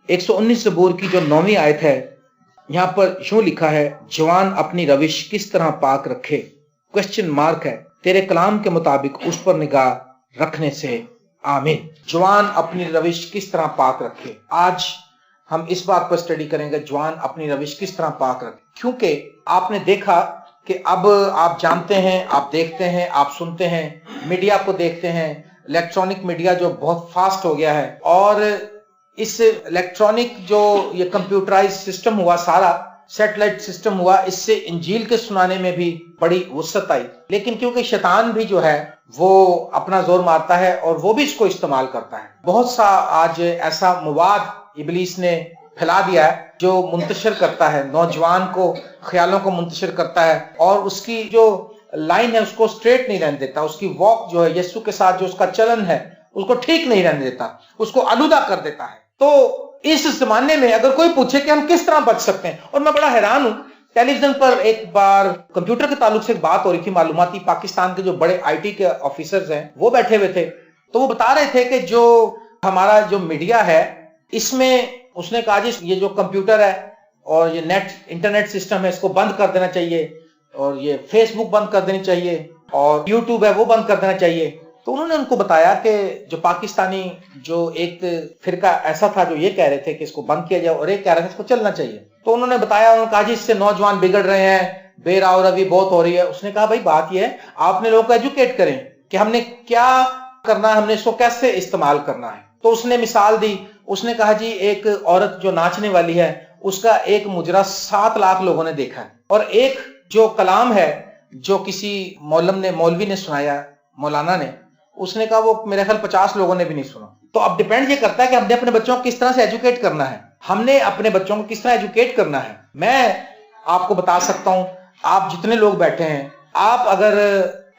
119 ज़बूर की जो 9वीं आयत है, यहाँ पर यूं लिखा है, जवान अपनी रविश किस तरह पाक रखे, क्वेश्चन मार्क है, तेरे कलाम के मुताबिक उस पर निगाह रखने से, आमीन। जवान अपनी रविश किस तरह पाक रखे। आज हम इस बात पर स्टडी करेंगे, जवान अपनी रविश किस तरह पाक रखे, क्योंकि आपने देखा कि अब आप जानते हैं, आप देखते हैं, आप सुनते हैं, मीडिया को देखते हैं, इलेक्ट्रॉनिक मीडिया जो बहुत फास्ट हो गया है, और इस इलेक्ट्रॉनिक जो ये कंप्यूटराइज सिस्टम हुआ, सारा सैटेलाइट सिस्टम हुआ, इससे इंजील के सुनाने में भी बड़ी वुसअत आई। लेकिन क्योंकि शैतान भी जो है वो अपना जोर मारता है और वो भी इसको इस्तेमाल करता है। बहुत सा आज ऐसा मवाद इबलीस ने फैला दिया है जो मुंतशिर करता है, नौजवान को ख्यालों को मुंतशिर करता है, और उसकी जो लाइन है उसको स्ट्रेट नहीं रहने देता, उसकी वॉक जो है यीशु के साथ जो उसका चलन है उसको ठीक नहीं रहने देता, उसको आलूदा कर देता है। तो इस जमाने में अगर कोई पूछे कि हम किस तरह बच सकते हैं, और मैं बड़ा हैरान हूं, टेलीविजन पर एक बार कंप्यूटर के ताल्लुक से एक बात हो रही थी, मालूमाती, पाकिस्तान के जो बड़े आईटी के ऑफिसर्स हैं वो बैठे हुए थे, तो वो बता रहे थे कि जो हमारा जो मीडिया है इसमें, उसने कहा जी ये जो कंप्यूटर है और ये इंटरनेट सिस्टम है इसको बंद कर देना चाहिए, और ये फेसबुक बंद कर देनी चाहिए, और यूट्यूब है वो बंद कर देना चाहिए। तो उन्होंने उनको बताया कि जो पाकिस्तानी जो एक फिरका ऐसा था जो ये कह रहे थे कि इसको बंद किया जाए, और एक कह रहे थे इसको चलना चाहिए। तो उन्होंने बताया, उन्होंने कहा जी इससे नौजवान बिगड़ रहे हैं, बेराव रवी बहुत हो रही है। उसने कहा भाई बात यह है, आपने लोगों को एजुकेट करें कि हमने क्या करना है, हमने इसको कैसे इस्तेमाल करना है। तो उसने मिसाल दी, उसने कहा जी एक औरत जो नाचने वाली है उसका एक मुजरा 7 लाख लोगों ने देखा है, और एक जो कलाम है जो किसी मौलवी ने सुनाया, मौलाना ने, उसने कहा वो मेरे ख्याल 50 लोगों ने भी नहीं सुना। तो अब डिपेंड ये करता है कि हमने अपने बच्चों को किस तरह से एजुकेट करना है, हमने अपने बच्चों को किस तरह एजुकेट करना है। मैं आपको बता सकता हूं, आप जितने लोग बैठे हैं, आप अगर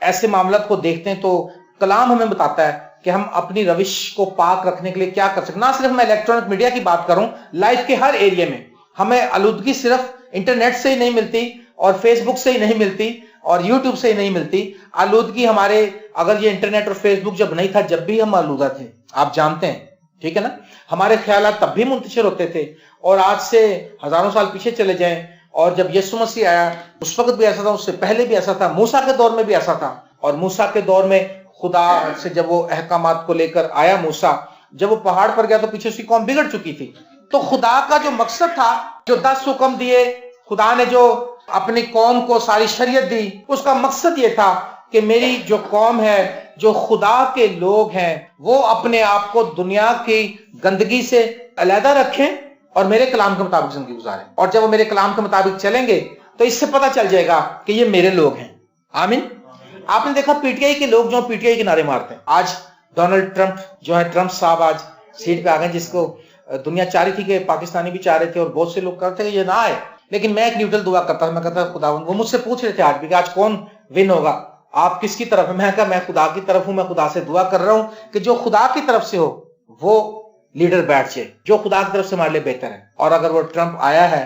ऐसे मामला को देखते हैं तो कलाम हमें बताता है कि हम अपनी रविश को पाक रखने के लिए क्या कर सकते। ना सिर्फ मैं इलेक्ट्रॉनिक मीडिया की बात करूं, लाइफ के हर एरिया में हमें आलूदगी सिर्फ इंटरनेट से ही नहीं मिलती, और फेसबुक से ही नहीं मिलती, और यूट्यूब से ही नहीं मिलती। आलूदगी हमारे, अगर ये इंटरनेट और फेसबुक जब नहीं था, जब भी हम आलूदा थे, आप जानते हैं, ठीक है ना, हमारे ख्यालात तब भी मुंतशिर होते थे। और आज से हजारों साल पीछे चले जाएं, और जब यीशु मसीह आया उस वक्त भी ऐसा था, उससे पहले भी ऐसा था, मूसा के दौर में भी ऐसा था। और मूसा के दौर में खुदा से जब वो अहकामात को लेकर आया, मूसा जब वो पहाड़ पर गया तो पीछे उसकी कौम बिगड़ चुकी थी। तो खुदा का जो मकसद था, जो 10 हुक्म दिए, खुदा ने जो अपनी कौम को सारी शरीयत दी, उसका मकसद ये था कि मेरी जो कौम है, जो खुदा के लोग हैं, वो अपने आप को दुनिया की गंदगी से अलहदा रखें और मेरे कलाम के मुताबिक जिंदगी गुजारें। और जब वो मेरे कलाम के मुताबिक चलेंगे तो इससे पता चल जाएगा कि ये मेरे लोग हैं। आमीन। आपने देखा पीटीआई के लोग जो पीटीआई के नारे मारते हैं, आज डोनाल्ड ट्रंप जो है, ट्रंप साहब आज सीट पे आ गए, जिसको दुनिया चाह रही थी कि पाकिस्तानी भी चाह रहे थे और बहुत से लोग करते ये ना आए। लेकिन मैं एक न्यूट्रल दुआ करता था, मैं कहता खुदावंद, वो मुझसे पूछ रहे थे आज भी कि आज कौन विन होगा, आप किसकी तरफ है। मैं कहा मैं खुदा की तरफ हूं, मैं खुदा से दुआ कर रहा हूं कि जो खुदा की तरफ से हो वो लीडर बैठ जाए, जो खुदा की तरफ से हमारे लिए बेहतर है। और अगर वो ट्रंप आया है,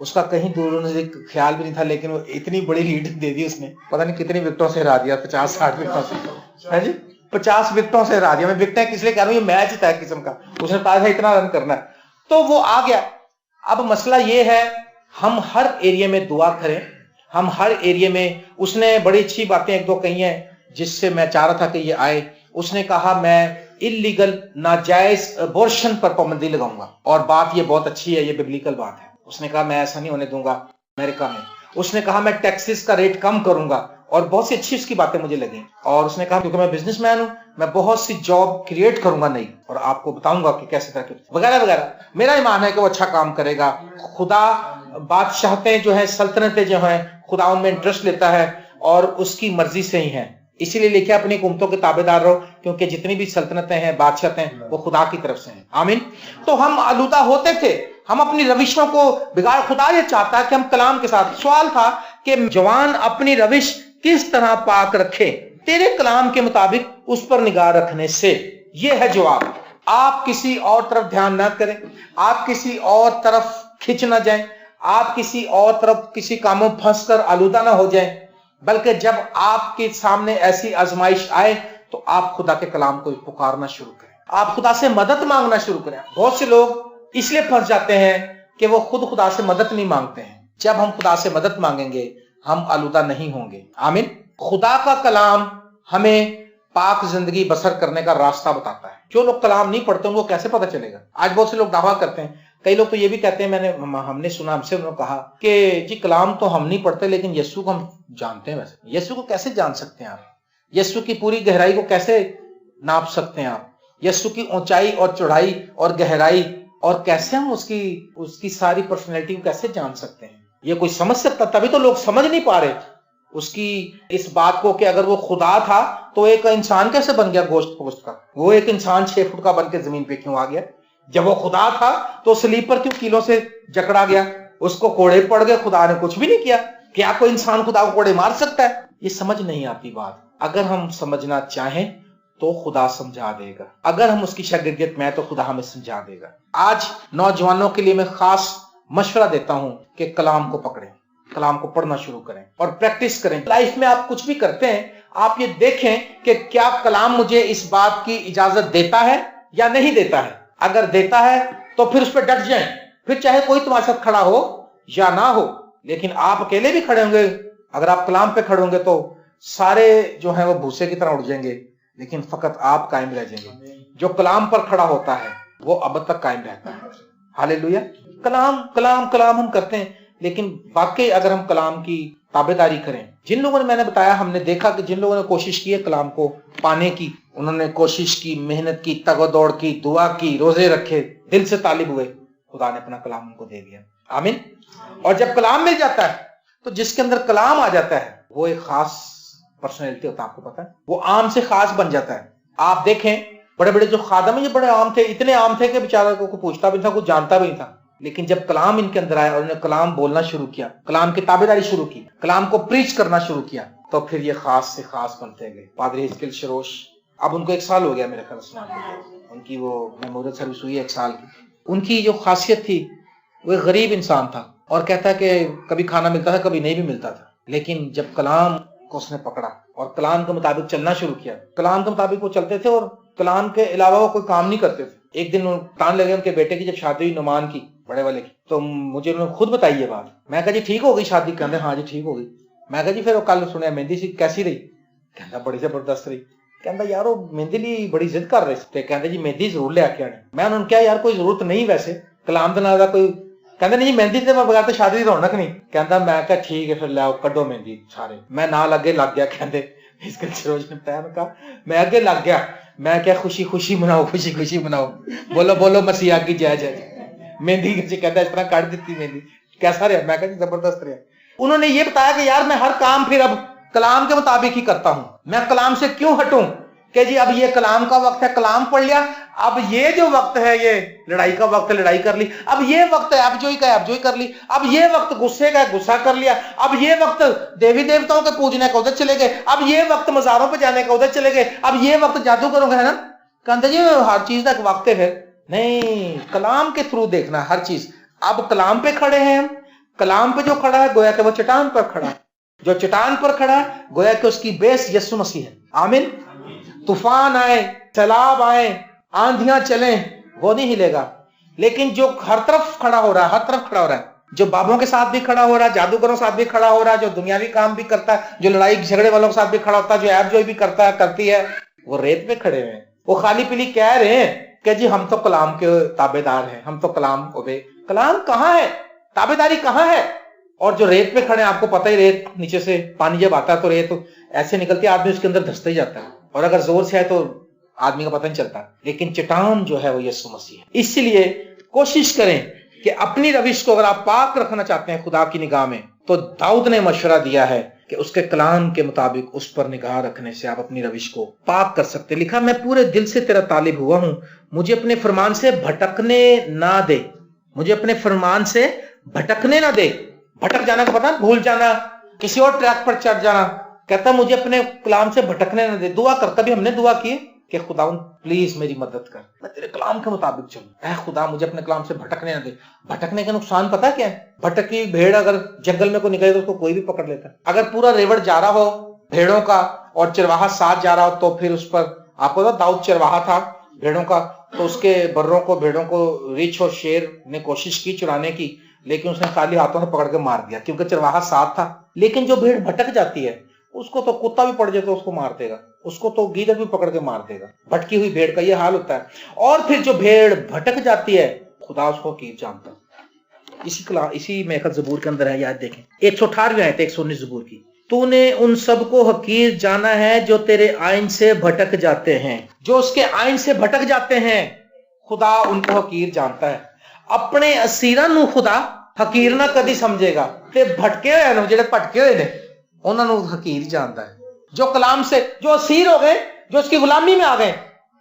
उसका कहीं दूर ख्याल भी नहीं था, लेकिन वो इतनी बड़ी लीड दे दी उसने, पता नहीं कितनी विकेटों से हरा दिया, 50-60 विकेटों से, है जी, 50 विकेटों से हरा दिया। मैं विकेटें किस लिए कह रहा हूं, ये मैच था किस्म का, उसने कहा था इतना रन करना है, तो वो आ गया। अब मसला ये है, हम हर एरिया में दुआ करें, हम हर एरिया में, उसने बड़ी अच्छी बातें एक दो कही हैं जिससे मैं चाह रहा था कि ये आए। उसने कहा मैं इलीगल नाजायज अबॉर्शन पर पाबंदी लगाऊंगा, और बात ये बहुत अच्छी है, ये बिब्लिकल बात है। उसने कहा मैं ऐसा नहीं होने दूंगा अमेरिका में। उसने कहा मैं टैक्सेस का रेट कम करूंगा, और बहुत सी अच्छी उसकी बातें मुझे लगी। और उसने कहा क्योंकि मैं बिजनेसमैन हूं, मैं बहुत सी जॉब क्रिएट करूंगा नई, और आपको बताऊंगा कि कैसे तरह वगैरह वगैरह। मेरा ईमान है कि वो अच्छा काम करेगा। खुदा बादशाहतें जो है, सल्तनतें जो है, खुदा उनमें इंटरेस्ट लेता है और उसकी मर्जी से ही है। इसीलिए लिखे अपनी हुकूमतों के ताबेदार रहो, क्योंकि जितनी भी सल्तनतें हैं, बादशाहतें, वो खुदा की तरफ से हैं। आमीन। तो हम आलूदा होते थे, हम अपनी रविशों को बिगाड़, खुदा ये चाहता है कि हम कलाम के साथ। सवाल था कि जवान अपनी रविश किस तरह पाक रखे, तेरे कलाम के मुताबिक उस पर निगाह रखने से। यह है जवाब। आप किसी और तरफ ध्यान ना करें, आप किसी और तरफ खिंच ना जाएं, आप किसी और तरफ किसी कामों फंसकर आलूदा ना हो जाएं, बल्कि जब आपके सामने ऐसी आजमाइश आए तो आप खुदा के कलाम को पुकारना शुरू करें, आप खुदा से मदद मांगना शुरू करें। बहुत से लोग इसलिए फंस जाते हैं कि वो खुदा से मदद नहीं मांगते हैं। जब हम खुदा से मदद मांगेंगे हम आलूदा नहीं होंगे। आमीन। खुदा का कलाम हमें पाक जिंदगी बसर करने का रास्ता बताता है। जो लोग कलाम नहीं पढ़ते उनको कैसे पता चलेगा? आज बहुत से लोग दावा करते हैं, कई लोग तो ये भी कहते हैं, हमने सुना, हमसे उन्होंने कहा कि जी कलाम तो हम नहीं पढ़ते लेकिन यीशु को हम जानते हैं। वैसे यीशु को कैसे जान सकते हैं आप? यीशु की पूरी गहराई को कैसे नाप सकते हैं आप? यीशु की ऊंचाई और चौड़ाई और गहराई, और कैसे हम उसकी सारी पर्सनैलिटी को कैसे जान सकते हैं? ये कोई समझ सकता? तभी तो लोग समझ नहीं पा रहे उसकी इस बात को कि अगर वो खुदा था तो एक इंसान कैसे बन गया गोश्त पोश्त का? वो एक इंसान 6 फुट का बन के जमीन पे क्यों आ गया? जब वो खुदा था तो सलीब पर क्यों कीलों से जकड़ा गया? उसको कोड़े पड़ गए, खुदा ने कुछ भी नहीं किया। क्या कोई इंसान खुदा को कोड़े मार सकता है? ये समझ नहीं आती बात। अगर हम समझना चाहें तो खुदा समझा देगा। अगर हम उसकी शागिर्दियत में है तो खुदा हमें समझा देगा। आज नौजवानों के लिए मैं खास मशवरा देता हूं कि कलाम को पकड़ें, कलाम को पढ़ना शुरू करें और प्रैक्टिस करें। लाइफ में आप कुछ भी करते हैं, आप ये देखें कि क्या कलाम मुझे इस बात की इजाजत देता है या नहीं देता है। अगर देता है तो फिर उस पर डट जाएं, फिर चाहे कोई तुम्हारे साथ खड़ा हो या ना हो। लेकिन आप अकेले भी खड़े होंगे, अगर आप कलाम पे खड़े होंगे तो सारे जो है वो भूसे की तरह उड़ जाएंगे, लेकिन फकत आप कायम रह जाएंगे। जो कलाम पर खड़ा होता है वो अब तक कायम रहता है। हालेलुया। कलाम कलाम कलाम हम करते हैं, लेकिन वाकई अगर हम कलाम की ताबेदारी करें, जिन लोगों ने, मैंने बताया, हमने देखा कि जिन लोगों ने कोशिश की है कलाम को पाने की, उन्होंने कोशिश की, मेहनत की, तगदौड़ की, दुआ की, रोजे रखे, दिल से तालिब हुए, खुदा ने अपना कलाम उनको दे दिया। आमीन। और जब कलाम मिल जाता है तो जिसके अंदर कलाम आ जाता है वो एक खास पर्सनैलिटी होता है। आपको पता है, वो आम से खास बन जाता है। आप देखें बड़े बड़े जो खादम है ये बड़े आम थे, इतने आम थे कि बेचारा को पूछता भी था, कुछ जानता भी नहीं था। लेकिन जब कलाम इनके अंदर आया और उन्होंने कलाम बोलना शुरू किया, कलाम की ताबेदारी शुरू की, कलाम को प्रीच करना शुरू किया, तो फिर ये खास से खास बनते गए। पादरी हिजकिल शरोश, अब उनको 1 साल हो गया मेरे ख्याल से, उनकी वो मेमोरियल सर्विस हुई 1 साल की। उनकी जो खासियत थी, वो एक गरीब इंसान था और कहता है कि कभी खाना मिलता था, कभी नहीं भी मिलता था, लेकिन जब कलाम को उसने पकड़ा और कलाम के मुताबिक चलना शुरू किया, कलाम के मुताबिक वो चलते थे और कलाम के अलावा वो कोई काम नहीं करते थे। एक दिन तान लगे उनके बेटे की, जब शादी हुई नुमान की, बड़े वाले की, तो मुझे उन्होंने खुद बताई ये बात। मैं कहा जी ठीक हो गई शादी? कहते हाँ जी ठीक हो गई। मैं कहा जी फिर वो कल सुने मेहंदी सी कैसी रही? कहता बड़ी जबरदस्त रही। कहता यार वो मेहंदी ली बड़ी जिद कर रहे थे। कहते जी मेहंदी जरूर ले आके आने। मैं उन्होंने कहा यार कोई जरूरत नहीं वैसे कलाम तो ना कोई। कहते नहीं मेहंदी से बगैर तो शादी की रौनक नहीं। कहता मैं कहा ठीक है फिर लाओ कड्डो मेहंदी सारे। मैं ना लगे लग गया। कहते इसके रोज ने बताया, मैं कहा मैं आगे लग गया। मैं क्या खुशी खुशी मनाओ, खुशी खुशी मनाओ, बोलो बोलो मसीहा की जय जय। मेहंदी कहता इस तरह काट दी मेहंदी, कैसा रहा? मैं कहती जबरदस्त रहा। उन्होंने ये बताया कि यार मैं हर काम फिर अब कलाम के मुताबिक ही करता हूं, मैं कलाम से क्यों हटूं? कि जी अब ये कलाम का वक्त है, कलाम पढ़ लिया, अब ये जो वक्त है ये लड़ाई का वक्त है, लड़ाई कर ली। अब ये वक्त है अब जो ही का अब जो ही कर ली। अब ये वक्त गुस्से का गुस्सा कर लिया। अब ये वक्त देवी देवताओं के पूजने का उधर चले गए। अब ये वक्त मज़ारों पे जाने का उधर चले गए। अब ये वक्त जादू करोगे, है ना? कहते जी हर चीज का एक वक्त है। फिर नहीं, कलाम के थ्रू देखना हर चीज। अब कलाम पे खड़े हैं हम, कलाम पे जो खड़ा है गोया कि वो चट्टान पर खड़ा है। जो चट्टान पर खड़ा है गोया कि उसकी बेस यीशु मसीह है। आमीन। तूफान आए, सैलाब आए, आंधियां चलें, वो नहीं हिलेगा। लेकिन जो हर तरफ खड़ा हो रहा है, हर तरफ खड़ा हो रहा है, जो बाबों के साथ भी खड़ा हो रहा है, जादूगरों के साथ भी खड़ा हो रहा है, जो दुनियावी काम भी करता है, जो लड़ाई झगड़े वालों के साथ भी खड़ा होता है, जो ऐप जो भी करता है करती है, वो रेत पे खड़े हुए हैं। वो खाली पीली कह रहे हैं कि जी हम तो कलाम के ताबेदार हैं, हम तो कलाम को दे। कलाम कहाँ है? ताबेदारी कहाँ है? और जो रेत पे खड़े हैं, आपको पता ही, रेत नीचे से पानी जब आता है तो रेत ऐसे निकलती है, आदमी उसके अंदर धंसता ही जाता है, और अगर जोर से है तो आदमी का पता नहीं चलता। लेकिन चट्टान जो है वो यीशु मसीह है। इसलिए कोशिश करें कि अपनी रविश को अगर आप पाक रखना चाहते हैं खुदा की निगाह में, तो दाऊद ने मशवरा दिया है कि उसके कलाम के मुताबिक उस पर निगाह रखने से आप अपनी रविश को पाक कर सकते। लिखा, मैं पूरे दिल से तेरा तालिब हुआ हूं, मुझे अपने फरमान से भटकने ना दे। मुझे अपने फरमान से भटकने ना दे। भटक जाना का पता, भूल जाना, किसी और ट्रैक पर चढ़ जाना। कहता मुझे अपने कलाम से भटकने ना दे। दुआ कर, कभी हमने दुआ की कि खुदा प्लीज मेरी मदद कर, मैं तेरे कलाम के मुताबिक चलूं। ऐ खुदा मुझे अपने कलाम से भटकने ना दे। भटकने का नुकसान पता क्या है? भटकी भेड़ अगर जंगल में कोई निकले तो उसको कोई भी पकड़ लेता। अगर पूरा रेवड़ जा रहा हो भेड़ों का और चरवाहा साथ जा रहा हो तो फिर उस पर, आपको पता दाऊद चरवाहा था भेड़ों का, तो उसके बर्रों को, भेड़ों को रीछ और शेर ने कोशिश की चुराने की, लेकिन उसने खाली हाथों से पकड़ के मार दिया क्योंकि चरवाहा साथ था। लेकिन जो भेड़ भटक जाती है उसको तो कुत्ता भी पड़ जाए तो उसको मार देगा, उसको तो गीदड़ भी पकड़ के मार देगा। भटकी हुई भेड़ का ये हाल होता है। और फिर जो भेड़ भटक जाती है खुदा उसको हकीर जानता है। इसी मेखत ज़बूर के अंदर है, याद देखें 118 आयत 119 ज़बूर की। तूने उन सबको हकीर जाना है जो तेरे आइन से भटक जाते हैं। जो उसके आइन से भटक जाते हैं खुदा उनको हकीर जानता है। अपने असीरां नूं खुदा हकीर ना कदी समझेगा ते भटके हुए ने, जेड़े भटके हुए ने उन्हां नूं हकीर जानता है। जो कलाम से जो असीर हो गए, जो उसकी गुलामी में आ गए,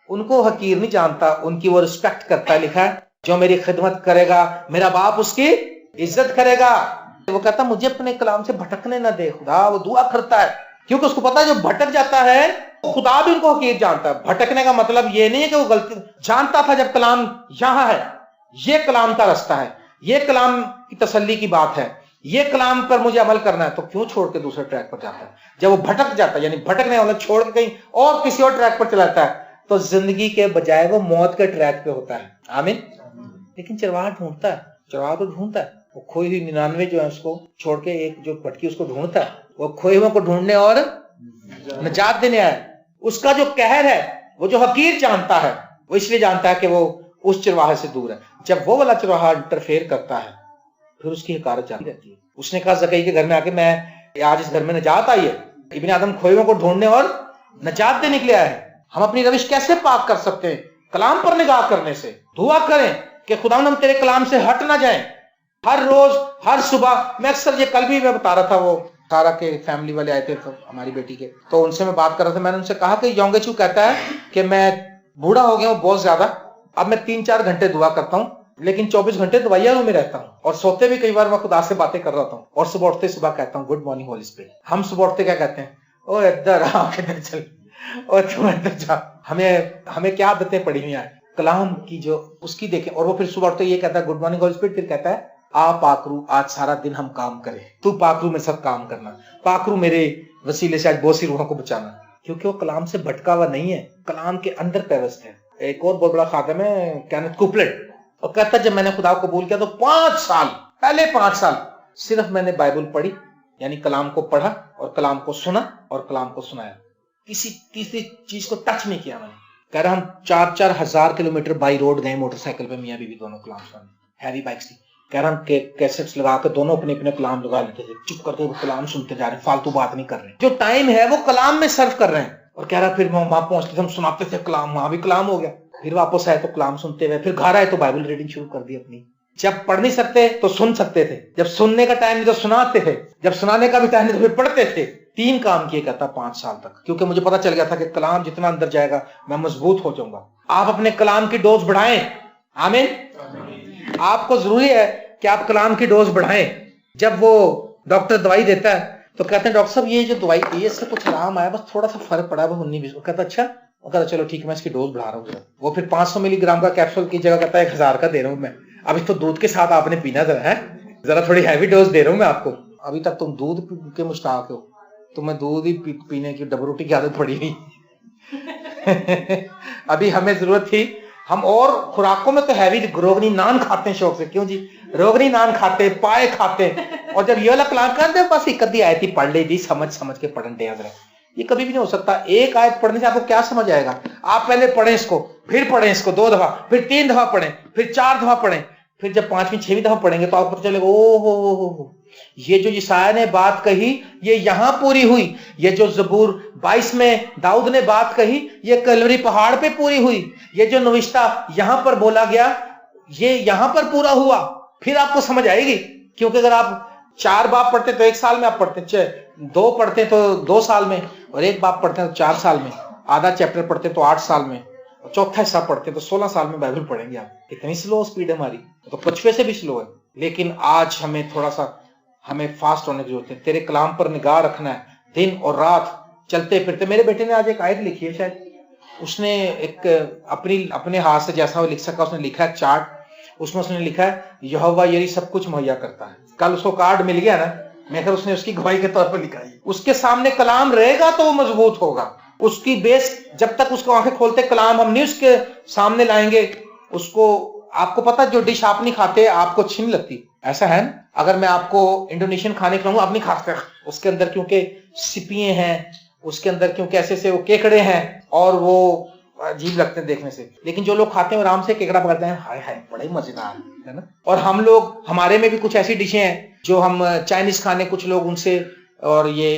उनको हकीर नहीं जानता, उनकी वो रिस्पेक्ट करता है। लिखा है जो मेरी खिदमत करेगा मेरा बाप उसकी इज्जत करेगा। वो कहता मुझे अपने कलाम से भटकने ना दे खुदा। वो दुआ करता है क्योंकि उसको पता है जो भटक जाता है खुदा भी उनको हकीर जानता है। भटकने का मतलब ये नहीं है कि वो गलती जानता था जब कलाम यहां है, ये कलाम का रास्ता है, ये कलाम की तसल्ली की बात है, ये कलाम पर मुझे अमल करना है, तो क्यों छोड़ के दूसरे ट्रैक पर जाता है। जब वो भटक जाता है, यानी भटकने वाला छोड़ के कहीं और किसी और ट्रैक पर चलाता है, तो जिंदगी के बजाय वो मौत के ट्रैक पे होता है। आमीन। लेकिन चरवाहा ढूंढता है, चरवाहा तो ढूंढता है। वो खोई हुई 99 जो है उसको छोड़ के एक जो भटकी उसको ढूंढता है। वो खोए हुए को ढूंढने और निजात देने आया। उसका जो कहर है वो जो हकीर जानता है, वो इसलिए जानता है कि वो उस चरवाहे से दूर है। जब वो वाला चरवाहा इंटरफेयर करता है फिर उसकी हकारत जाती रहती है। उसने कहा ज़कई के घर में आके मैं आज इस घर में निजात आई है। इब्ने आदम खोए हुए को ढूंढने और निजात देने के लिए आया है। हम अपनी रविश कैसे पाक कर सकते हैं? कलाम पर निगाह करने से। दुआ करें कि खुदावंद हम तेरे कलाम से हट ना जाएं। हर रोज हर सुबह, मैं अक्सर ये कल भी मैं बता रहा था, वो सारा के फैमिली वाले आए थे तो हमारी बेटी के, तो उनसे मैं बात कर रहा था। मैंने उनसे कहा कि योंगेचू कहता है कि मैं बूढ़ा हो गया हूँ बहुत ज्यादा, अब मैं 3-4 घंटे दुआ करता हूँ लेकिन 24 घंटे दवाइयां में रहता हूँ, और सोते भी कई बार मैं खुदा से बातें कर रहा हूँ, और सुबह उठते सुबह कहता हूँ गुड मॉर्निंग होली स्पिरिट। हम सुबह उठते क्या कहते हैं? ओ इधर आ, किधर चल, और तुम इधर जा। हमें क्या आदतें पड़ी हुई हैं कलाम की जो उसकी देखें। और वो फिर सुबह उठते ये कहता है गुड मॉर्निंग होली स्पिरिट, फिर कहता है आ पाकरू आज सारा दिन हम काम करें, तू पाकरू मेरे साथ काम करना, पाकरू मेरे वसीले से आज बहुत सी रूहों को बचाना। क्योंकि वो कलाम से भटका हुआ नहीं है, कलाम के अंदर पेवस्त है। एक और बहुत बड़ा खातम है केनेथ कुपलेट, और कहता जब मैंने खुदा को कबूल किया तो 5 साल पहले 5 साल सिर्फ मैंने बाइबल पढ़ी, यानी कलाम को पढ़ा और कलाम को सुना और कलाम को सुनाया। किसी तीसरी चीज को टच नहीं किया मैंने। कह रहा हम 4-4 हजार किलोमीटर बाई रोड गए मोटरसाइकिल पे, मियां बीवी दोनों कलाम सुनाने, हैवी बाइक्स थी। कह रहा हम कैसेट्स लगा के दोनों अपने अपने कलाम लगा लेते थे, चुप करके वो कलाम सुनते जा रहे, फालतू बात नहीं कर रहे, जो टाइम है वो कलाम में सर्व कर रहे हैं। और कह रहा फिर वहां पहुंचते थे हम सुनाते थे कलाम, वहां भी कलाम हो गया, फिर वापस आए तो कलाम सुनते हुए, फिर घर आए तो बाइबल रीडिंग शुरू कर दी अपनी। जब पढ़ नहीं सकते तो सुन सकते थे, जब सुनने का टाइम नहीं तो सुनाते थे, जब सुनाने का भी टाइम नहीं तो फिर पढ़ते थे। 3 काम किए कहता 5 साल तक, क्योंकि मुझे पता चल गया था कि कलाम जितना अंदर जाएगा मैं मजबूत हो जाऊंगा। आप अपने कलाम की डोज बढ़ाएं। आमीन। आपको जरूरी है कि आप कलाम की डोज बढ़ाएं। जब वो डॉक्टर दवाई देता है तो कहते हैं डॉक्टर साहब ये जो दवाई दी है इससे कुछ आराम आया, बस थोड़ा सा फर्क पड़ा है, बस 19-20। वो कहता अच्छा, वो कहता चलो ठीक है मैं इसकी डोज बढ़ा रहा हूँ। वो फिर 500 मिलीग्राम का कैप्सूल की जगह कहता है 1000 का दे रहा हूँ मैं। अब इसको दूध के साथ आपने पीना जरा है, जरा थोड़ी हैवी डोज दे रहा हूँ मैं आपको। अभी तक तुम दूध के मुश्ताक हो, तुम्हें दूध ही पीने की डबल रोटी की आदत पड़ी हुई। अभी हमें जरूरत थी, हम और खुराकों में तो हैवी रोगनी नान खाते हैं शौक से। क्यों जी? रोगनी नान खाते, पाए खाते, और जब ये वाला कलाम करते बस एक आधी आयत ही पढ़ ले दी, समझ के पढ़ने दे। ये कभी भी नहीं हो सकता। एक आयत पढ़ने से आपको क्या समझ आएगा? आप पहले पढ़ें इसको, फिर पढ़ें इसको 2 दफा, फिर 3 दफा पढ़ें, फिर 4 दफा पढ़ें, फिर जब 5वीं 6वीं दफा पढ़ेंगे तो आपको पता चलेगा ओ हो ये जो यशायाह ने बात कही ये यहां पूरी हुई। ये जो ज़बूर 22 में दाऊद ने बात कही ये कलवरी पहाड़ पे पूरी हुई। ये जो नविश्ता यहां पर बोला गया ये यहां पर पूरा हुआ। फिर आपको समझ आएगी। क्योंकि अगर आप 4 बाब पढ़ते तो 1 साल में आप पढ़ते, 2 पढ़ते तो 2 साल में, और 1 बाब पढ़ते तो 4 साल में, आधा चैप्टर पढ़ते तो 8 साल में, और चौथा हिस्सा पढ़ते तो 16 साल में बाइबल पढ़ेंगे आप। इतनी स्लो स्पीड है हमारी, तो कछुए से भी स्लो है। लेकिन आज हमें थोड़ा सा फास्ट होने की जरूरत है। तेरे कलाम पर निगाह रखना है दिन और रात चलते फिरते। मेरे बेटे ने आज एक आयत लिखी है, शायद उसने एक अपने हाथ से जैसा वो लिख सका उसने लिखा है चार्ट। उसमें उसने लिखा है यहोवा यरी सब कुछ मुहैया करता है। कल उसको कार्ड मिल गया ना, मैं उसने उसकी गवाही के तौर पर लिखा है। उसके सामने कलाम रहेगा तो वो मजबूत होगा। उसकी बेस जब तक उसको आंखें खोलते कलाम हम नहीं उसके सामने लाएंगे, उसको आपको पता जो डिश आप नहीं खाते आपको अच्छी नहीं लगती, ऐसा है ना? अगर मैं आपको इंडोनेशियन खाने खिलाऊंगा आप नहीं खाते, उसके अंदर क्योंकि सिपियां हैं, उसके अंदर क्योंकि ऐसे से वो केकड़े हैं और वो अजीब लगते हैं देखने से, लेकिन जो लोग खाते हैं आराम से केकड़ा पकड़ते हैं, हाय हाय बड़ा ही मजेदार है ना। और हम लोग, हमारे में भी कुछ ऐसी डिशें हैं जो हम चाइनीज खाने कुछ लोग उनसे, और ये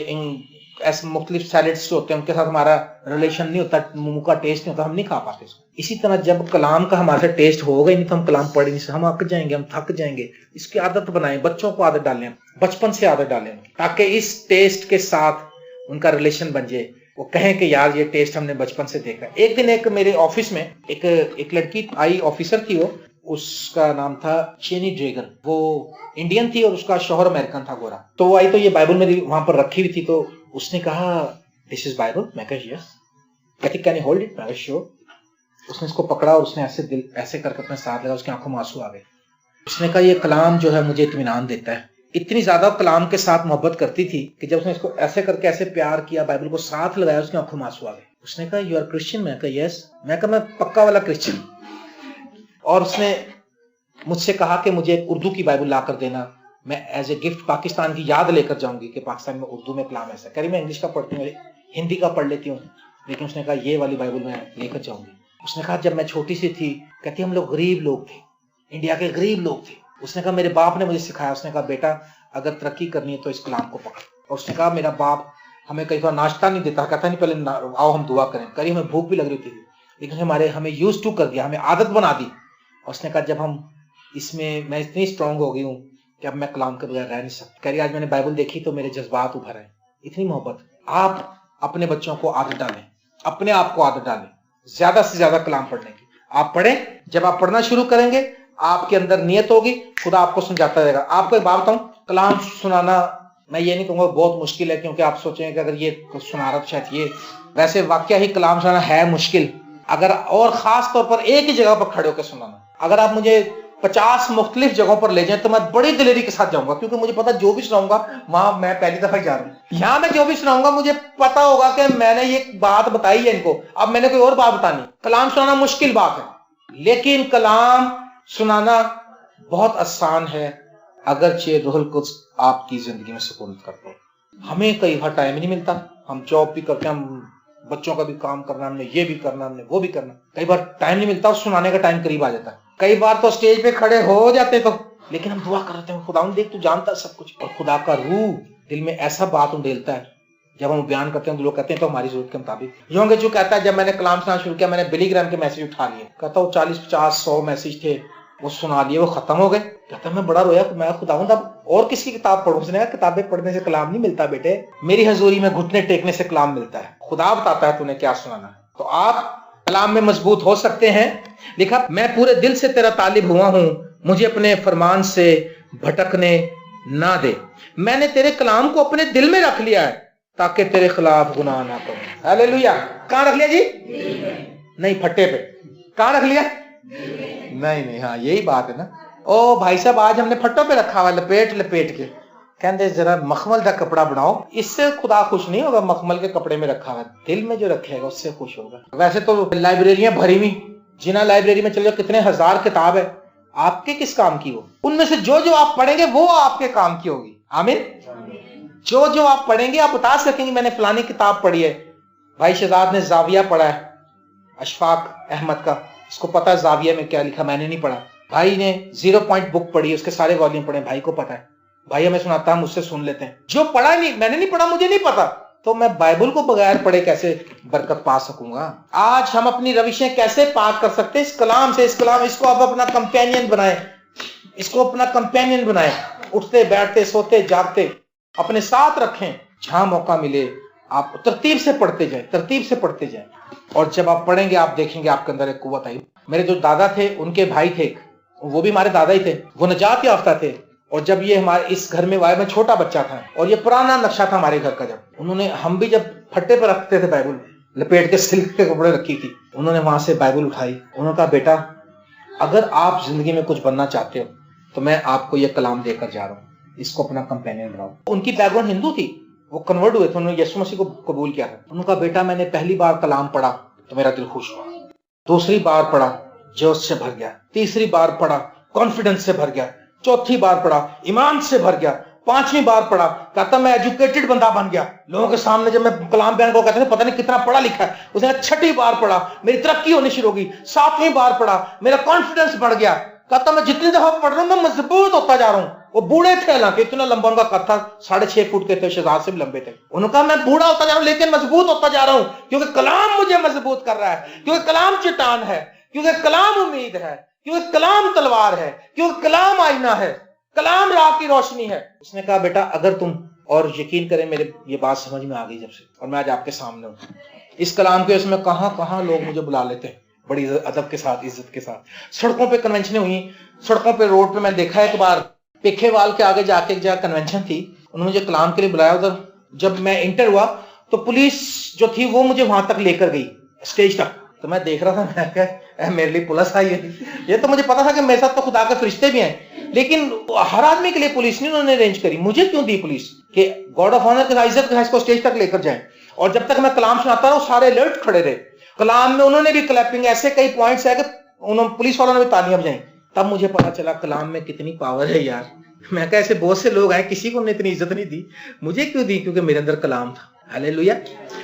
ऐसे मुख्तलिफ सैलेड्स जो होते हैं उनके साथ हमारा रिलेशन नहीं होता, मुंह का टेस्ट नहीं होता, हम नहीं खा पाते इसको। इसी तरह जब कलाम का हमारे से टेस्ट होगा ही नहीं तो हम कलाम पढ़ नहीं सकते, हम अक जाएंगे, हम थक जाएंगे। इसकी आदत बनाएं, बच्चों को आदत डालें, बचपन से आदत डालें, ताकि इस टेस्ट के साथ उनका रिलेशन बन जाए, वो कहें कि यार ये टेस्ट हमने बचपन से देखा। एक दिन एक मेरे ऑफिस में एक लड़की आई, ऑफिसर थी वो, उसका नाम था चेनी ड्रेगर, वो इंडियन थी और उसका शौहर अमेरिकन था, गोरा। तो वो आई तो ये बाइबल मेरी वहां पर रखी हुई थी, तो उसने कहा दिस इज बाइबल, मैं कहा यस, कहती कैन यू होल्ड इट, मैं कहा श्योर। उसने इसको पकड़ा और उसने ऐसे दिल ऐसे करके अपने साथ लगा, उसकी आंखों में आंसू आ गए। उसने कहा ये कलाम जो है मुझे इत्मीनान देता है। इतनी ज्यादा कलाम के साथ मोहब्बत करती थी कि जब उसने इसको ऐसे करके ऐसे प्यार किया, बाइबल को साथ लगाया, उसकी आंखों में आंसू आ गए। उसने कहा यू आर क्रिश्चियन, मैं कहा यस, मैं कहा मैं पक्का वाला क्रिश्चियन। और उसने मुझसे कहा कि मुझे उर्दू की बाइबल ला कर देना, मैं एज ए गिफ्ट पाकिस्तान की याद लेकर जाऊंगी कि पाकिस्तान में उर्दू में कलाम ऐसा। कह रही मैं इंग्लिश का पढ़ती हूँ, हिंदी का पढ़ लेती हूँ, लेकिन उसने कहा ये वाली बाइबल मैं लेकर जाऊंगी। उसने कहा जब मैं छोटी सी थी, कहती हम लोग गरीब लोग थे, इंडिया के गरीब लोग थे। उसने कहा मेरे बाप ने मुझे सिखाया, उसने कहा बेटा अगर तरक्की करनी है तो इस कलाम को पकड़। और उसने कहा मेरा बाप हमें कई बार नाश्ता नहीं देता, कहता नहीं पहले आओ हम दुआ करें, करी हमें भूख भी लग रही थी, लेकिन हमें यूज टू कर दिया, हमें आदत बना दी। और उसने कहा जब हम इसमें, मैं इतनी स्ट्रांग हो गई हूँ कि अब मैं कलाम के बगैर रह नहीं सकती। कह रही आज मैंने बाइबल देखी तो मेरे जज्बात उभर आए, इतनी मोहब्बत। आप अपने बच्चों को आदत डालें, अपने आप को आदत डालें ज्यादा से ज्यादा कलाम पढ़ने की। आप पढ़ें, जब आप पढ़ना शुरू करेंगे आपके अंदर नियत होगी, खुदा आपको समझाता रहेगा। आपको एक बात बताऊं, कलाम सुनाना मैं ये नहीं कहूंगा बहुत मुश्किल है, क्योंकि आप सोचेंगे कि अगर ये सुना रहा तो शायद ये, वैसे वाकया ही कलाम सुनाना है मुश्किल, अगर और खास तौर पर एक ही जगह पर खड़े होकर सुनाना। अगर आप मुझे 50 मुख्तलिफ जगहों पर ले जाएं तो मैं बड़ी दिलेरी के साथ जाऊंगा, क्योंकि मुझे पता जो भी सुनाऊंगा वहां मैं पहली दफा जा रहा हूं। यहां मैं जो भी सुनाऊंगा मुझे पता होगा कि मैंने ये बात बताई है इनको, अब मैंने कोई और बात बतानी। कलाम सुनाना मुश्किल बात है, लेकिन कलाम सुनाना बहुत आसान है अगरचे रूहुल कुद्स आपकी जिंदगी में सुकून करते हैं। हमें कई बार टाइम नहीं मिलता, हम जॉब भी करते हैं, हम बच्चों का भी काम करना, हमने ये भी करना, हमने वो भी करना, कई बार टाइम नहीं मिलता और सुनाने का टाइम करीब आ जाता है। कई बार तो स्टेज पे खड़े हो जाते तो, लेकिन हम दुआ करते हैं खुदा देख तू जानता सब कुछ, और खुदा का रूह दिल में ऐसा बात उंडेलता है जब हम बयान करते हैं तो लोग कहते हैं तो हमारी जरूरत के मुताबिक। योंगे जो कहता है जब मैंने कलाम सुनाना शुरू किया मैंने बिली ग्राहम के मैसेज उठा लिए, कहता वो 40, 50, 100 मैसेज थे वो सुना लिए, वो खत्म हो गए। कहता मैं बड़ा रोया, मैं खुदावंद अब और किसकी किताब पढ़ूं। उसने कहा किताबें पढ़ने से कलाम नहीं मिलता बेटे, मेरी हजूरी में घुटने टेकने से कलाम मिलता है, खुदा बताता है तूने क्या सुनाना है। तो आप कलाम में मजबूत हो सकते हैं। लिखा मैं पूरे दिल से तेरा तालिब हुआ हूं, मुझे अपने फरमान से भटकने ना दे। मैंने तेरे कलाम को अपने दिल में रख लिया है ताकि तेरे खिलाफ गुनाह ना करूं। हालेलुया। कहां रख लिया जी? नहीं फट्टे पे। कहां रख लिया? नहीं, हाँ यही बात है ना। ओ भाई साहब आज हमने फट्टों पे रखा हुआ, लपेट लपेट के, कहते जरा मखमल का कपड़ा बनाओ, इससे खुदा खुश नहीं होगा। मखमल के कपड़े में रखा हुआ, दिल में जो रखेगा उससे खुश होगा। वैसे तो लाइब्रेरियां भरी हुई, जिना लाइब्रेरी में चले जाओ कितने हजार किताब है, आपके किस काम की हो? उनमें से जो जो आप पढ़ेंगे वो आपके काम की होगी। आमीन। जो जो आप पढ़ेंगे आप बता सकेंगे मैंने फलानी किताब पढ़ी है। भाई शहजाद ने जाविया पढ़ा है, अशफाक अहमद का, इसको पता है जाविया में क्या लिखा, मैंने नहीं पढ़ा। भाई ने 0 पॉइंट बुक पढ़ी, उसके सारे वॉल्यूम पढ़े, भाई को पता है। भाई हमें सुनाता है, मुझसे सुन लेते हैं। जो पढ़ा नहीं, मैंने नहीं पढ़ा, मुझे नहीं पता, तो मैं बाइबल को बगैर पढ़े कैसे बरकत पा सकूंगा? आज हम अपनी रविशें कैसे पाक कर सकते हैं? इस कलाम से। इसको आप अपना कंपेनियन बनाएं, इसको अपना कंपेनियन बनाएं। उठते बैठते सोते जागते अपने साथ रखें, जहां मौका मिले आप तरतीब से पढ़ते जाए, तरतीब से पढ़ते जाए। और जब आप पढ़ेंगे आप देखेंगे आपके अंदर एक कुव्वत आई। मेरे जो दादा थे उनके भाई थे, वो भी हमारे दादा ही थे, वो नजात याफ्ता थे। और जब ये हमारे इस घर में आए, मैं छोटा बच्चा था और ये पुराना नक्शा था हमारे घर का। जब उन्होंने, हम भी जब फट्टे पर रखते थे बाइबल, लपेट के सिल्क के कपड़े रखी थी, उन्होंने वहां से बाइबल उठाई। उन्होंने कहा बेटा अगर आप जिंदगी में कुछ बनना चाहते हो तो मैं आपको ये कलाम देकर जा रहा हूँ, इसको अपना कंपेनियन बनाओ। उनकी बैकग्राउंड हिंदू थी, वो कन्वर्ट हुए थे, उन्होंने यीशु मसीह को कबूल किया था। उनका बेटा मैंने पहली बार कलाम पढ़ा तो मेरा दिल खुश हुआ, दूसरी बार पढ़ा जोश से भर गया, तीसरी बार पढ़ा कॉन्फिडेंस से भर गया, चौथी बार पढ़ा ईमान से भर गया, पांचवी बार पढ़ा कहता मैं एजुकेटेड बंदा बन गया। लोगों के सामने जब मैं कलाम बयान को कहते थे पता नहीं कितना पढ़ा लिखा है, उसने छठी बार पढ़ा मेरी तरक्की होनी शुरू होगी, सातवीं बार पढ़ा मेरा कॉन्फिडेंस बढ़ गया। कहता मैं जितनी दफा पढ़ रहा हूं मैं मजबूत होता जा रहा हूं। वो बूढ़े थे, हालांकि इतना लंबा उनका कद था, 6.5 फुट के थे, शहजाद से भी लंबे थे। उनका मैं बूढ़ा होता जा रहा हूं लेकिन मजबूत होता जा रहा हूं, क्योंकि कलाम मुझे मजबूत कर रहा है, क्योंकि कलाम चट्टान है, क्योंकि कलाम उम्मीद है, क्योंकि कलाम तलवार है, क्योंकि कलाम आईना है, कलाम राह की रोशनी है। उसने कहा बेटा अगर तुम, और यकीन करें मेरे ये बात समझ में आ गई जब से, और मैं आज आपके सामने हूं, इस कलाम के उसमें कहां लोग मुझे बुला लेते हैं बड़ी अदब के साथ, इज्जत के साथ। सड़कों पे कन्वेंशनें हुई, सड़कों पे रोड पे मैं देखा एक बार पेखेवाल के आगे जाके एक जगह कन्वेंशन थी, उन्होंने मुझे कलाम के लिए बुलाया। उधर जब मैं इंटर हुआ तो पुलिस जो थी वो मुझे वहां तक लेकर गई, स्टेज तक। तो मैं देख रहा था, मैं क्या मेरे लिए पुलिस आई है। ये तो मुझे पता था कि मेरे साथ तो खुदा के फरिश्ते भी हैं, लेकिन हर आदमी के लिए पुलिस नहीं उन्होंने अरेंज करी, मुझे क्यों दी पुलिस कि गॉड ऑफ ऑनर के साथ इज्जत के साथ इसको स्टेज तक लेकर जाए। और जब तक मैं कलाम सुनाता रहा सारे अलर्ट खड़े रहे। कलाम में उन्होंने भी क्लैपिंग, ऐसे कई पॉइंट्स है कि उन्होंने पुलिस वालों ने भी तालियां बजाई। तब मुझे पता चला कलाम में कितनी पावर है यार। मैं कहा ऐसे बहुत से लोग हैं किसी को इतनी इज्जत नहीं दी, मुझे क्यों दी? क्योंकि मेरे अंदर कलाम था। हालेलुया।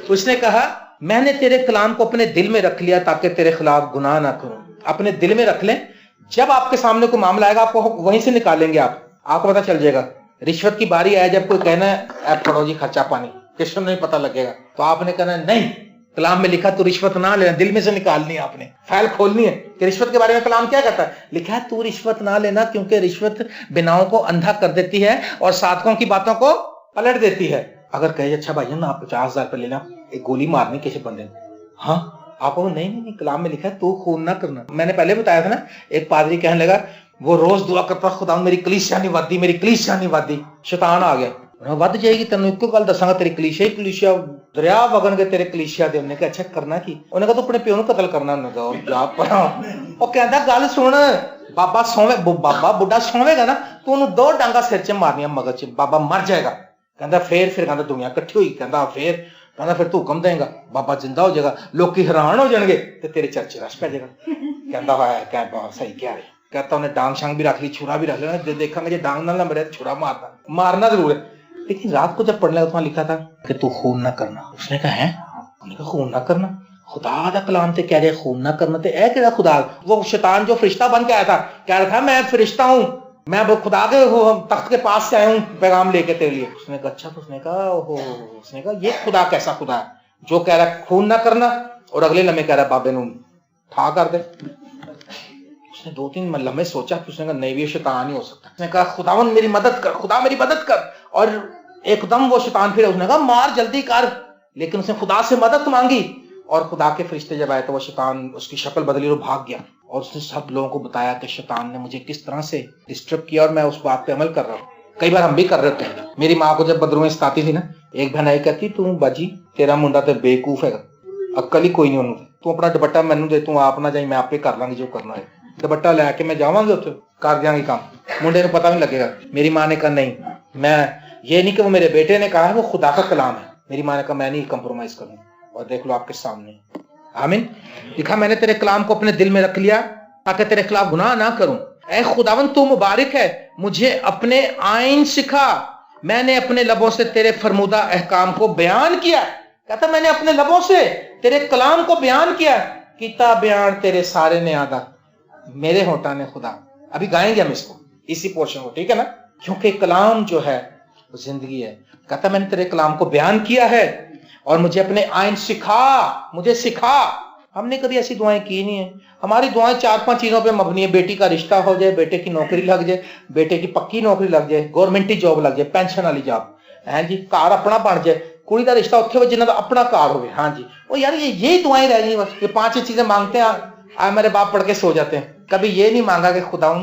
उसने कहा मैंने तेरे कलाम को अपने दिल में रख लिया ताकि तेरे खिलाफ गुनाह ना करूं। अपने दिल में रख लें, जब आपके सामने कोई मामला आएगा आपको वहीं से निकालेंगे, आपको पता चल जाएगा। रिश्वत की बारी आए, जब कोई कहना है ऐप पढ़ो जी खर्चा पानी, किसी नहीं पता लगेगा, तो आपने कहना नहीं, कलाम में लिखा तू रिश्वत ना लेना, दिल में से निकालनी है, आपने फाइल खोलनी है कि रिश्वत के बारे में कलाम क्या कहता है। लिखा है तू रिश्वत ना लेना क्योंकि रिश्वत बिनाओं को अंधा कर देती है और साधकों की बातों को पलट देती है। अगर कहे अच्छा भाई ना आप 50,000 रुपये लेना, एक गोली मारनी किसी बंदे ने, हाँ आपको नहीं कलाम में लिखा है तू खून ना करना। मैंने पहले बताया था ना, एक पादरी कहने लगा वो रोज दुआ करता खुदा मेरी कलीसिया नहीं वादी, मेरी कलीसिया नहीं वादी। शैतान आ गया, वध जाएगी तेन एक गल दसांगा, तेरी कलीसिया दरिया वगन गए तेरे कलीसिया दे। उन्हें कहा अच्छा करना की? उन्हें कहा तू अपने प्यो कतल करना। वो कहता गल सुन, बाबा सोवे, बाबा बुढ़ा सोवेगा ना तू उन्हें 2 डांगा सिर च मारनिया मगज च, बाबा मर जाएगा। कहता फिर कहता दुनिया इकट्ठी हुई, कहता फिर तू हुक्म देगा, बाबा जिंदा हो जाएगा, लोग हैरान हो जाएंगे ते तेरे चर्च रश पै जाएगा। कहता है क्या सही क्या है। कहता उन्हें डांग शांग भी रख ली, छुरा भी रख लिया, देखेंगे जो डांग ना मरे छुरा मारना जरूर है। लेकिन रात को जब पढ़ने लगा तो लिखा था कि तू खून ना करना। उसने कहा है, उन्होंने कहा खून ना करना, खुदा दा कलाम ते कह रहे खून ना करना, ते ऐ केड़ा खुदा? वो शैतान जो फरिश्ता बन के आया था कह रहा था मैं फरिश्ता हूं, मैं खुदा के तख्त के पास से आया हूं पैगाम लेके तेरे लिए। उसने कहा अच्छा। तो उसने कहा ओहो, उसने कहा ये खुदा कैसा खुदा है जो कह रहा है खून ना करना और अगले लम्हे कह रहा है बाबे नू ठा कर दे। उसने 2-3 लम्हे सोचा, उसने कहा नहीं भी शैतान ही हो सकता। उसने कहा खुदावन मेरी मदद कर, खुदा मेरी मदद कर। और एकदम वो शैतान फिर उसने कहा मार जल्दी कर, लेकिन उसने खुदा से मदद मांगी और खुदा के फरिश्ते जब आए तो वो शैतान उसकी शक्ल बदली और भाग गया। और उसने सब लोगों को बताया कि शैतान ने मुझे किस तरह से डिस्टर्ब किया और मैं उस बात पे अमल कर रहा हूँ। कई बार हम भी कर रहे थे। मेरी माँ को जब बदरुएं सताती थी ना, एक बहन आई कहती तू बाजी तेरा मुंडा तो बेवकूफ है, अक्ल ही कोई नहीं उन्होंने, तू अपना दुपट्टा मैनू दे, तू आप ना जाई, मैं आपे कर लांगी जो करना है, दुपट्टा लैके मैं जावांगी उत्थे कर दियांगी काम, मुंडे को पता नहीं लगेगा। मेरी माँ ने कहा नहीं, मैं ये नहीं कि वो मेरे बेटे ने कहा है, वो खुदा का कलाम है। मेरी माँ ने कहा मैं नहीं कंप्रोमाइज करूंगी। और देख लो आपके सामने, आमीन। लिखा मैंने तेरे कलाम को अपने दिल में रख लिया ताकि तेरे खिलाफ गुनाह ना करूं। ऐ खुदावन तू मुबारक है, मुझे अपने आइन सिखा, मैंने अपने लबों से तेरे फरमूदा अहकाम को बयान किया। कहता मैंने अपने लबों से तेरे कलाम को बयान किया, कीता बयान तेरे सारे ने आदा मेरे होठा ने खुदा। अभी गाएंगे हम इसको, इसी पोर्शन को, ठीक है ना, क्योंकि कलाम जो है वो जिंदगी है। कहता मैंने तेरे कलाम को बयान किया है और मुझे अपने आइन सिखा, मुझे सिखा। हमने कभी ऐसी दुआएं की नहीं है। हमारी दुआएं 4-5 चीजों पे मबनी है। बेटी का रिश्ता हो जाए, बेटे की नौकरी लग जाए, बेटे की पक्की नौकरी लग जाए, गवर्नमेंट जॉब लग जाए, पेंशन वाली जॉब है जी, कार अपना बन जाए, कुड़ी का रिश्ता उत्थे हो जिन्होंने अपना कार हो। हाँ जी, वो यार यही दुआएं रह गई बस। ये 5 चीजें मांगते हैं, मेरे बाप पढ़ के सो जाते हैं। कभी ये नहीं मांगा कि खुदा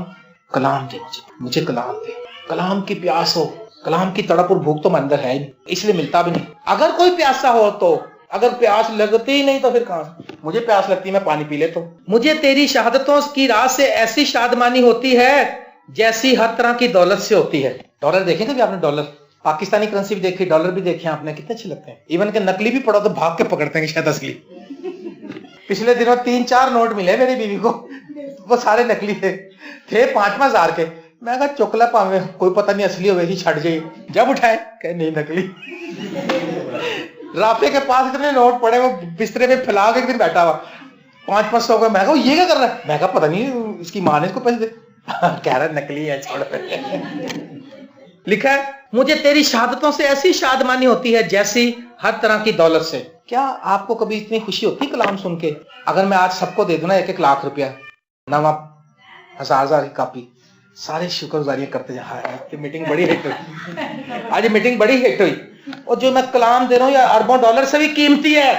कलाम दे, मुझे कलाम दे, कलाम की प्यास हो, कलाम की तड़प और भूख तो मेरे अंदर है ही, इसलिए मिलता भी नहीं। अगर कोई प्यासा हो तो, अगर प्यास लगती ही नहीं तो फिर कहां से? मुझे प्यास लगती है, मैं पानी पी लेता हूं। मुझे तेरी शहादतों की राह से ऐसी शादमानी होती है जैसी हर तरह की दौलत से होती है। डॉलर देखें कभी आपने? डॉलर पाकिस्तानी करेंसी भी देखी, डॉलर भी देखे आपने, कितने अच्छे लगते हैं। इवन के नकली भी पढ़ो तो भाग के पकड़ते हैं कि शायद असली। पिछले दिनों 3-4 नोट मिले मेरी बीवी को, वो सारे नकली थे 5-5 हजार के। मैं कहा चोकला पावे, कोई पता नहीं असली होगी, छट जाइए। जब उठाए कहे नहीं नकली। राफे के पास इतने नोट पड़े, वो बिस्तरे पे फैला के एक दिन बैठा हुआ, 500-500 का। मैं कहा ये क्या कर रहा है? मैं कहा पता नहीं इसकी माँ ने इसको पैसे दे। कह रहा नकली है, छोड़। लिखा है मुझे तेरी शहादतों से ऐसी शादमानी होती है जैसी हर तरह की दौलत से। क्या आपको कभी इतनी खुशी होती कलाम सुन के? अगर मैं आज सबको दे दूं ना 1-1 लाख रुपया, नवा 1000 की कॉपी, सारे शुक्रगुजारियां करते जाए। मीटिंग बड़ी हिट हुई आज, मीटिंग बड़ी हिट हुई। और जो मैं कलाम दे रहा हूं, या अरबों डॉलर से भी कीमती है।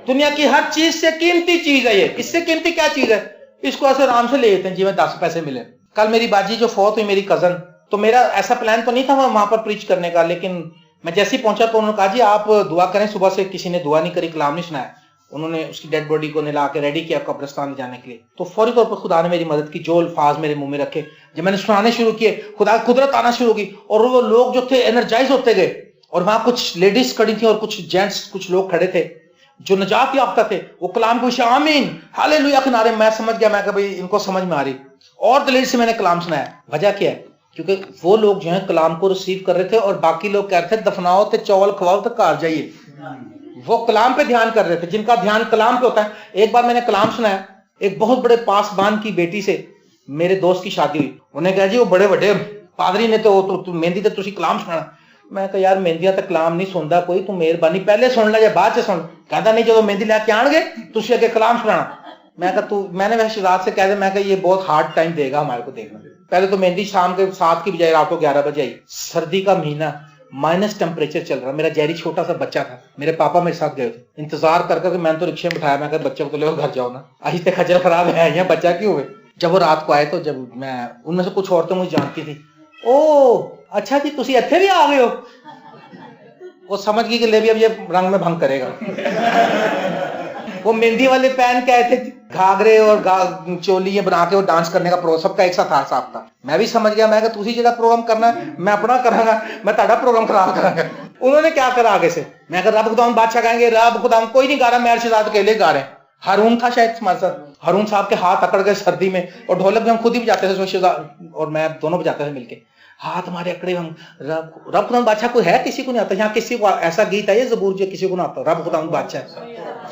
दुनिया की हर चीज से कीमती चीज है ये। इससे कीमती क्या चीज है? इसको ऐसे आराम से ले लेते हैं जी में 10 पैसे मिले। कल मेरी बाजी जो फौत हुई, मेरी कजन, तो मेरा ऐसा प्लान तो नहीं था वहां पर प्रीच करने का, लेकिन मैं जैसे ही पहुंचा तो उन्होंने कहा जी आप दुआ करें। सुबह से किसी ने दुआ नहीं करी, कलाम नहीं सुनाया। उन्होंने उसकी डेड बॉडी को निला के रेडी किया कब्रिस्तान जाने के लिए। तो फौरी तौर पर खुदा ने मेरी मदद की, जो अल्फाज मेरे मुंह में रखे, जब मैंने सुनाने शुरू किए, खुदा कुदरत आना शुरू की। और वो लोग जो थे एनर्जाइज होते गए। और वहां कुछ लेडीज खड़ी थी और कुछ जेंट्स, कुछ लोग खड़े थे जो नजात याफ्ता थे। वो कलाम को आमीन हालेलुया के नारे। मैं समझ गया, मैं कहा भाई इनको समझ में आ रही। और दलील से मैंने कलाम सुनाया। वजह क्या है? क्योंकि वो लोग जो है कलाम को रिसीव कर रहे थे और बाकी लोग कह रहे थे दफनाओ तो चौल खवाओ तो घर जाइए। वो कलाम पे ध्यान कर रहे थे, जिनका ध्यान कलाम पे होता है। एक बार मैंने कलाम सुनाया, एक बहुत बड़े पासबान की बेटी से मेरे दोस्त की शादी हुई। उन्हें कहा जी वो बड़े बड़े पादरी ने तो मेहंदी तो तुसी कलाम सुना। मैं कहा यार मेहंदियां तो कलाम नहीं सुनता कोई, तू मेहरबानी पहले सुन ला या बाद से सुन। कहता नहीं जो मेहंदी लैके आएंगे तुसी अगे कलाम सुनाना। मैं कहा तू, मैंने वह शहजाद से कह दिया, मैं कहा ये बहुत हार्ड टाइम देगा हमारे को देखना। पहले तो मेहंदी शाम के 7 की बजाय रात को 11 बजे आई। सर्दी का महीना, माइनस टेम्परेचर चल रहा। मेरा जैरी छोटा सा बच्चा था, मेरे पापा मेरे साथ गए थे। इंतजार कर करके मैंने तो रिक्शे में बिठाया। मैं कहा बच्चे को तो ले घर जाओ ना, आज तक खजल खराब है यहाँ बच्चा क्यों हुए। जब वो रात को आए तो जब मैं उनमें से कुछ औरतें मुझे जानती थी। ओ अच्छा जी तुसी इत्थे भी आ गए हो। वो समझ गई कि ले भी अब ये रंग में भंग करेगा। वो मेहंदी वाले पहन के आए थे, घाघरे और चोली ये बना के वो डांस करने का प्रोग्राम सबका एक साथ हिसाब था। मैं भी समझ गया, मैं तुसी जेड़ा प्रोग्राम करना है मैं अपना करांगा, मैं ताड़ा प्रोग्राम खराब करांगा। उन्होंने क्या करा आगे से, मैं रब खुदाम बादशाह कहेंगे, रब खुदाम कोई नहीं गा रहा, मैं शहजाद अकेले गा रहे हैं। हारून था शायद हमारे साथ, हारून साहब के हाथ अकड़ गए सर्दी में, और ढोलक भी हम खुद ही बजाते थे, शहजाद और मैं दोनों बजाते थे मिलके। हाथ हमारे अकड़े, हम रब खुदाम बादशाह कोई है, किसी को नहीं आता यहाँ, किसी को ऐसा गीत है ये जबूर जो किसी को नहीं आता, रब खुदाम बादशाह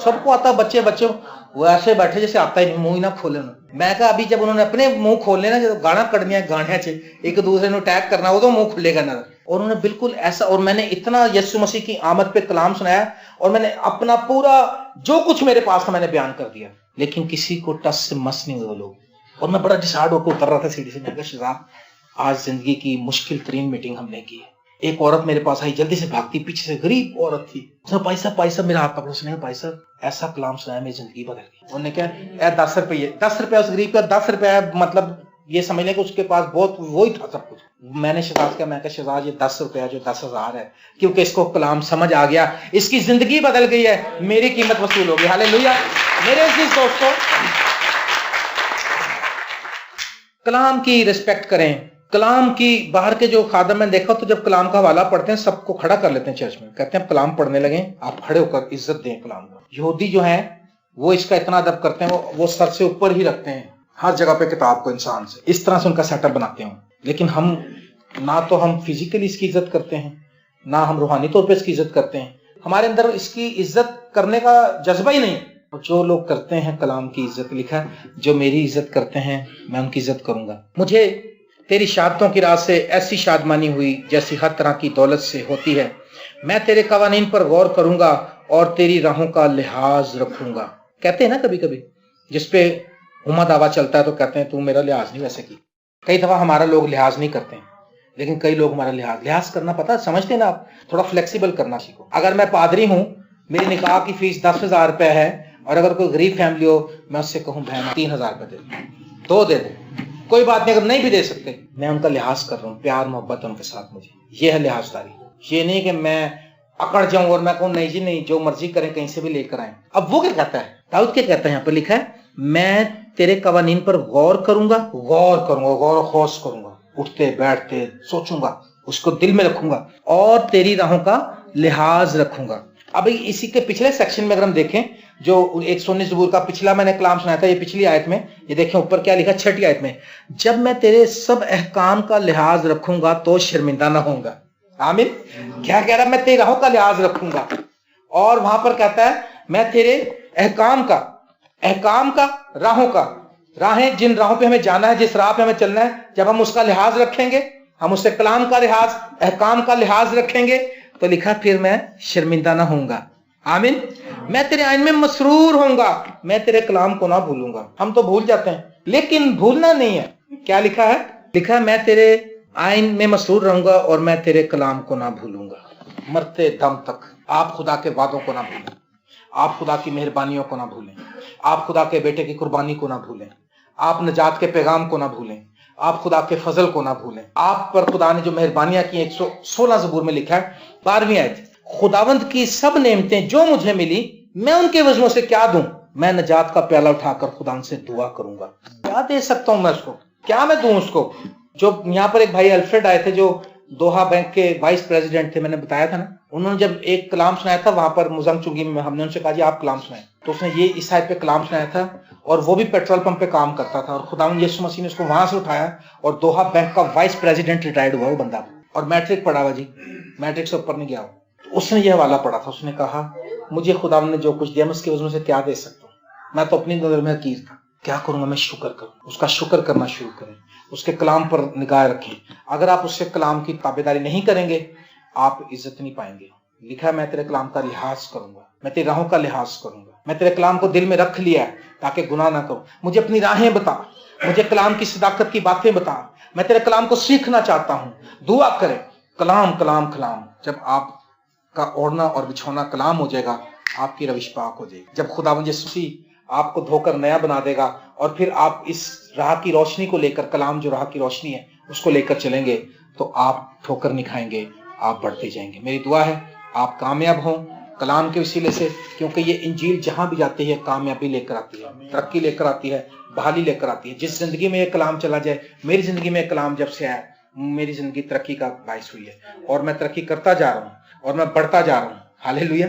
सबको आता। बच्चे वो ऐसे बैठे जैसे आता ही नहीं, मुंह ही ना खोले। मैं कहा अभी जब उन्होंने अपने मुंह खोलने ना, जब गाना कड़निया गाने च एक दूसरे को टैग करना, वो तो मुंह खुलेगा ना। और उन्होंने बिल्कुल ऐसा, और मैंने इतना यीशु मसीह की आमद पे कलाम सुनाया, और मैंने अपना पूरा जो कुछ मेरे पास था मैंने बयान कर दिया, लेकिन किसी को टस से मस नहीं हुए वो लोग। और मैं बड़ा डिसाइड होकर उतर रहा था सीढ़ी से। मैं कहा शहजाद आज जिंदगी की मुश्किल तरीन मीटिंग हमने की है। एक औरत मेरे पास आई, जल्दी से भागती, पीछे से गरीब औरत थी। उसने भाई साहब मेरा हाथ पकड़ो। उसने भाई साहब ऐसा कलाम सुनाया मेरी जिंदगी बदल गई। उन्होंने क्या 10 रुपया उस गरीब का 10 रुपया, मतलब ये समझ लें कि उसके पास बहुत वही था सब कुछ। मैंने शहजाद का, मैं कहा शहजाद ये 10 रुपया जो 10,000 है, क्योंकि इसको कलाम समझ आ गया, इसकी जिंदगी बदल गई है, मेरी कीमत वसूल होगी। हालेलुया। मेरे इस दोस्तों, कलाम की रिस्पेक्ट करें। कलाम की बाहर के जो खादम में देखा तो जब कलाम का हवाला पढ़ते हैं सबको खड़ा कर लेते हैं चर्च में, कहते हैं कलाम पढ़ने लगे, आप खड़े होकर इज्जत दें कलाम को। यहूदी जो है वो इसका इतना अदब करते हैं, वो सर से ऊपर ही रखते हैं हर जगह पे किताब को, इंसान से इस तरह से उनका सेटअप बनाते हैं। लेकिन हम ना तो हम फिजिकली इसकी इज्जत करते हैं, ना हम रूहानी तौर पर इसकी इज्जत करते हैं। हमारे अंदर इसकी इज्जत करने का जज्बा ही नहीं है। और जो लोग करते हैं कलाम की इज्जत, लिखा जो मेरी इज्जत करते हैं मैं उनकी इज्जत करूंगा। मुझे तेरी शहादतों की रात से ऐसी शादमानी हुई जैसी हर तरह की दौलत से होती है। मैं तेरे कवानीन पर गौर करूंगा और तेरी राहों का लिहाज रखूंगा। कहते हैं ना कभी कभी जिसपे हुमा दावा चलता है तो कहते हैं तू मेरा लिहाज नहीं वैसे की। कई दफा हमारा लोग लिहाज नहीं करते हैं, लेकिन कई लोग हमारा लिहाज करना पता समझते ना आप, थोड़ा फ्लेक्सिबल करना सीखो। अगर मैं पादरी हूं, मेरी निकाह की फीस 10,000 रुपए है, और अगर कोई गरीब फैमिली हो मैं उससे कहूं बहन 3,000 रुपए दे दो, दे दे, कोई बात नहीं। अगर नहीं भी दे सकते, मैं उनका लिहाज कर रहा हूँ, प्यार मोहब्बत उनके साथ। मुझे ये है लिहाजदारी। ये नहीं कि मैं अकड़ जाऊं और मैं कहूं नहीं जी नहीं, जो मर्जी करें कहीं से भी लेकर आए। अब वो क्या कहता है, दाऊद क्या कहता है, यहाँ पर लिखा है मैं तेरे कवानीन पर गौर करूंगा, गौर और खौस करूंगा, उठते बैठते सोचूंगा उसको दिल में रखूंगा और तेरी राहों का लिहाज रखूंगा। अब इसी के पिछले सेक्शन में अगर हम देखें, जो 119 ज़बूर का पिछला मैंने कलाम सुनाया था, ये पिछली आयत में, ये देखें ऊपर क्या लिखा, 6ठी आयत में, जब मैं तेरे सब अहकाम का लिहाज रखूंगा तो शर्मिंदा ना होऊंगा। आमीन। क्या कह रहा, मैं तेरी राहों का लिहाज रखूंगा, और वहां पर कहता है मैं तेरे अहकाम का राहों का, राहें जिन राहों पे हमें जाना है, जिस राह पे हमें चलना है, जब हम उसका लिहाज रखेंगे, हम उससे कलाम का लिहाज, अहकाम का लिहाज रखेंगे, तो लिखा फिर मैं शर्मिंदा ना होऊंगा। आमीन। मैं तेरे आइन में मसरूर होऊंगा, मैं तेरे कलाम को ना भूलूंगा। हम तो भूल जाते हैं, लेकिन भूलना नहीं है। क्या लिखा है? लिखा है मैं तेरे आइन में मसरूर रहूंगा और मैं तेरे कलाम को ना भूलूंगा। मरते दम तक आप खुदा के वादों को ना भूलें, आप खुदा की मेहरबानियों को ना भूलें, आप खुदा के बेटे की कुर्बानी को ना भूलें, आप नजात के पैगाम को ना भूलें, आप खुदा के फजल को ना भूलें। आप पर खुदा ने जो मेहरबानियां की, 116 ज़बूर में लिखा है 12वीं आयत, खुदावंद की सब नेमतें जो मुझे मिली, मैं उनके वजनों से क्या दूं? मैं नजात का प्याला उठाकर खुदा से दुआ करूंगा। क्या दे सकता हूं मैं उसको? क्या मैं दूं उसको? जो यहाँ पर एक भाई अल्फ्रेड आए थे, जो दोहा बैंक के वाइस प्रेसिडेंट थे, मैंने बताया था ना, उन्होंने जब एक कलाम सुनाया था वहां पर मुजंग चुंगी में, हमने उनसे कहा जी आप कलाम सुनाए, तो उसने ये इस आयत पे कलाम सुनाया था, और वो भी पेट्रोल पंप पे काम करता था, और खुदावंद यीशु मसीह ने उसको वहां से उठाया और दोहा बैंक का वाइस प्रेसिडेंट रिटायर्ड हुआ वो बंदा, और मैट्रिक पढ़ा हुआ जी, मैट्रिक से ऊपर नहीं गया। तो उसने ये हवाला पढ़ा था, उसने कहा मुझे खुदावंद ने जो कुछ दिया मैं उसकी वजह से क्या दे सकता हूँ? मैं तो अपनी नजर में हकीर था, क्या करूंगा मैं? शुक्र करूं। उसका शुक्र करना शुरू करें, उसके कलाम पर निगाह रखें। अगर आप उसके कलाम की ताबेदारी नहीं करेंगे, आप इज्जत नहीं पाएंगे। लिखा है मैं तेरे कलाम का लिहाज करूंगा, मैं तेरी राहों का लिहाज करूंगा। मैं तेरे कलाम को दिल में रख लिया है ताकि गुनाह ना करूं। मुझे अपनी राहें बता, मुझे कलाम की सदाकत की बातें बता, मैं तेरे कलाम को सीखना चाहता हूं। दुआ करें, कलाम कलाम कलाम। जब आपका ओढ़ना और बिछौना कलाम हो जाएगा, आपकी रविश पाक हो जाएगी। जब खुदावंद यीशु मसीह आपको धोकर नया बना देगा, और फिर आप इस राह की रोशनी को लेकर, कलाम जो राह की रोशनी है उसको लेकर चलेंगे, तो आप ठोकर नहीं खाएंगे, आप बढ़ते जाएंगे। मेरी दुआ है आप कामयाब हों कलाम के वसीले से, क्योंकि ये इंजील जहां भी जाती है कामयाबी लेकर आती है, तरक्की लेकर आती है, बहाली लेकर आती है। जिस जिंदगी में ये कलाम चला जाए, मेरी जिंदगी में कलाम जब से आया, मेरी जिंदगी तरक्की का बायस हुई है, और मैं तरक्की करता जा रहा हूँ और मैं बढ़ता जा रहा हूँ। हालेलुया।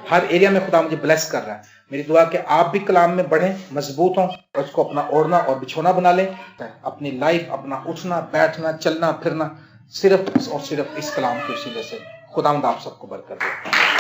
हर एरिया में खुदा मुझे ब्लेस कर रहा है। मेरी दुआ कि आप भी कलाम में बढ़ें, मजबूत हों, और उसको अपना ओढ़ना और बिछोना बना लें। अपनी लाइफ, अपना उठना बैठना चलना फिरना सिर्फ और सिर्फ इस कलाम के वसीले से। खुदावंद आप सबको बरकत दे।